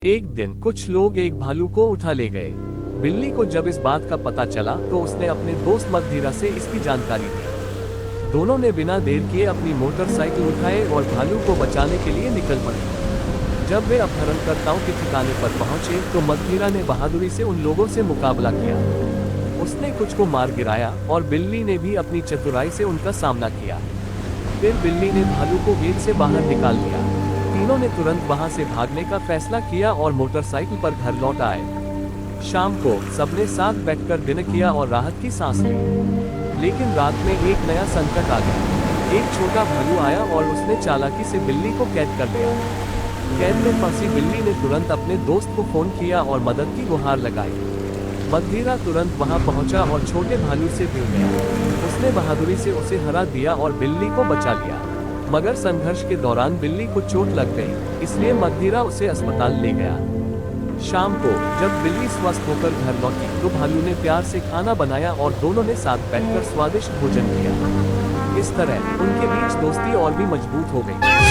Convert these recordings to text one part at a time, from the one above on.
एक दिन कुछ लोग एक भालू को उठा ले गए। बिल्ली को जब इस बात का पता चला तो उसने अपने दोस्त मगधीरा से इसकी जानकारी दी। दोनों ने बिना देर किए अपनी मोटरसाइकिल उठाए और भालू को बचाने के लिए निकल पड़े। जब वे अपहरणकर्ताओं के ठिकाने पर पहुंचे तो मगधीरा ने बहादुरी से उन लोगों से मुकाबला किया। उसने कुछ को मार गिराया और बिल्ली ने भी अपनी चतुराई से उनका सामना किया। फिर बिल्ली ने भालू को गेट से बाहर निकाल दिया। तीनों ने तुरंत वहां से भागने का फैसला किया और मोटरसाइकिल पर घर लौट आए। शाम को सबने साथ बैठकर डिनर किया और राहत की सांस ली। लेकिन रात में एक नया संकट आ गया। एक छोटा भालू आया और उसने चालाकी से बिल्ली को कैद कर लिया। कैद में फंसी बिल्ली ने तुरंत अपने दोस्त को फोन किया और मदद की गुहार लगाई। मगधीरा तुरंत वहां पहुंचा और छोटे भालू से भिड़ गया। उसने बहादुरी से उसे हरा दिया और बिल्ली को बचा लिया। मगर संघर्ष के दौरान बिल्ली को चोट लग गई, इसलिए मगधीरा उसे अस्पताल ले गया। शाम को जब बिल्ली स्वस्थ होकर घर लौटी तो भालू ने प्यार से खाना बनाया और दोनों ने साथ बैठकर स्वादिष्ट भोजन किया। इस तरह उनके बीच दोस्ती और भी मजबूत हो गई।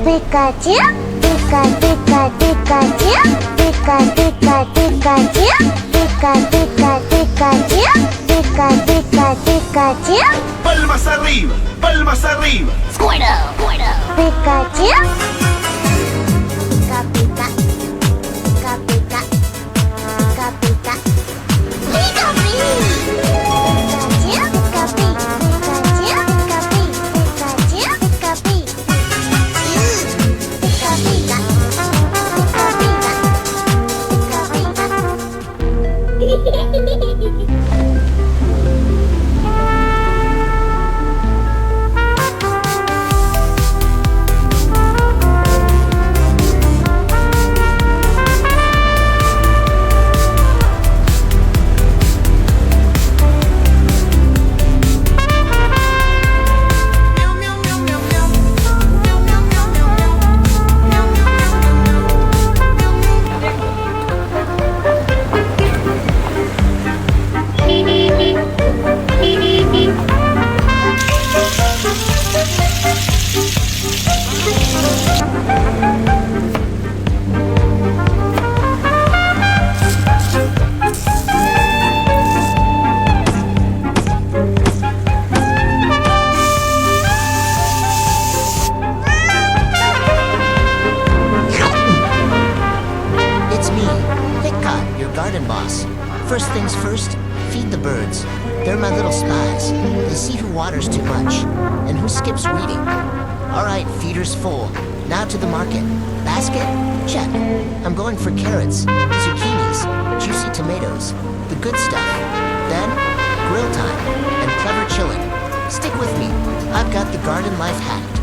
Pikachu, Pika Pika Pikachu, Pika Pika Pikachu, Pika Pika Pikachu, Pika Pika Pikachu. Palmas arriba, palmas arriba. Squirtle, Squirtle. Pikachu. Pika Pika, Pika Pika, Pika Pika. Pika Pika. Pikachu, Pika Pika, Pikachu, Pika Pika, Pikachu, Pika Pika. Pika Pika, Pika Pika, Pika Pika. It's me, Hikka, your garden boss. First things first, feed the birds. They're my little spies. They see who waters too much and who skips weeding. All right, feeder's full. Now to the market. Basket? Check. I'm going for carrots, zucchinis, juicy tomatoes, the good stuff. Then, grill time and clever chilling. Stick with me. I've got the garden life hacked.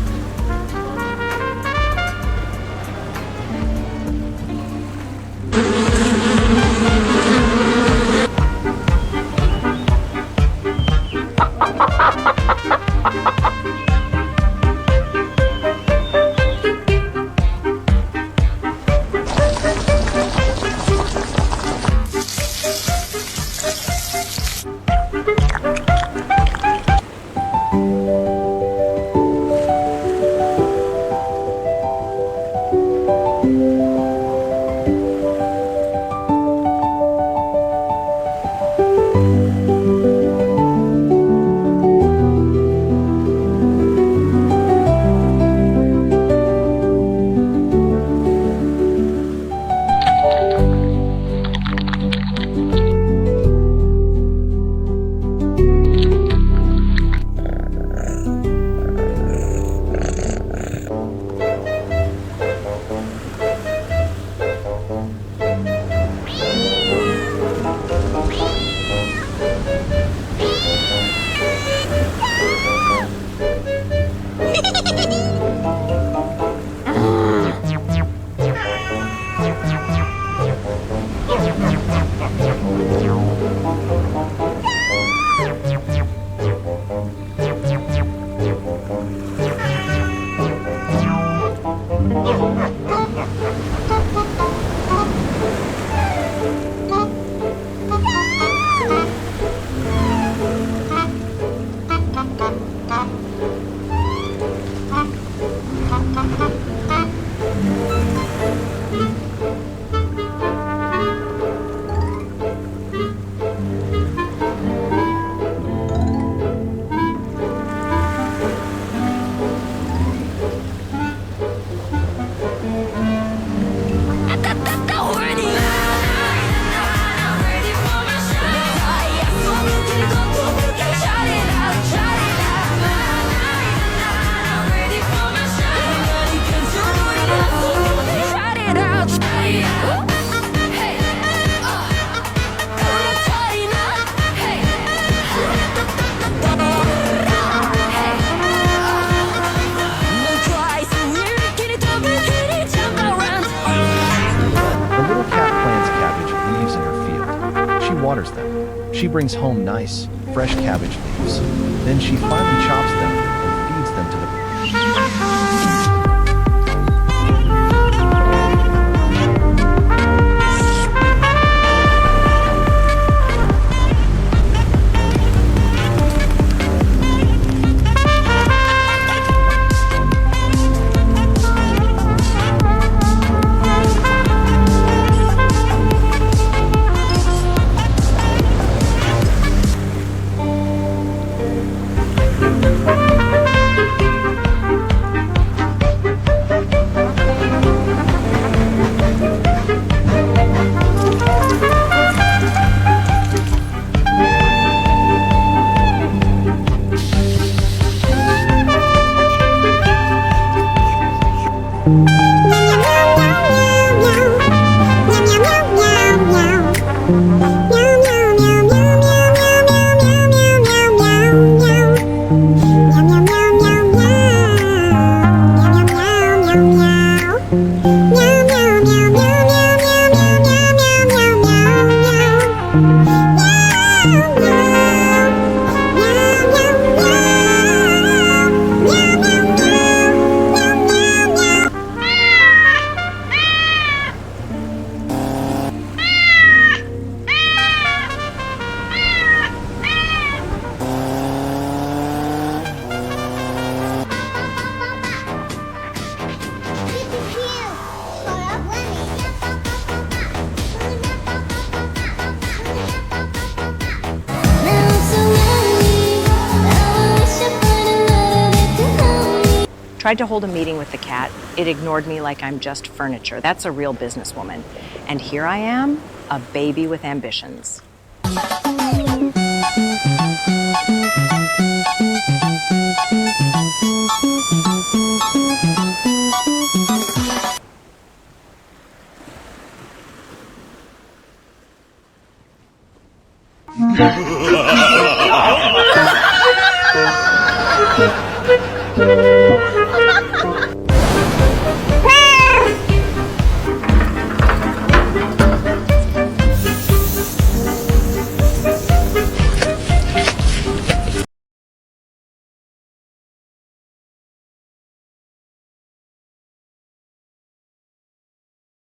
Waters them. She brings home nice, fresh cabbage leaves. Then she finely chops them and feeds them to the tried to hold a meeting with the cat. It ignored me like I'm just furniture. That's a real businesswoman. And here I am, a baby with ambitions.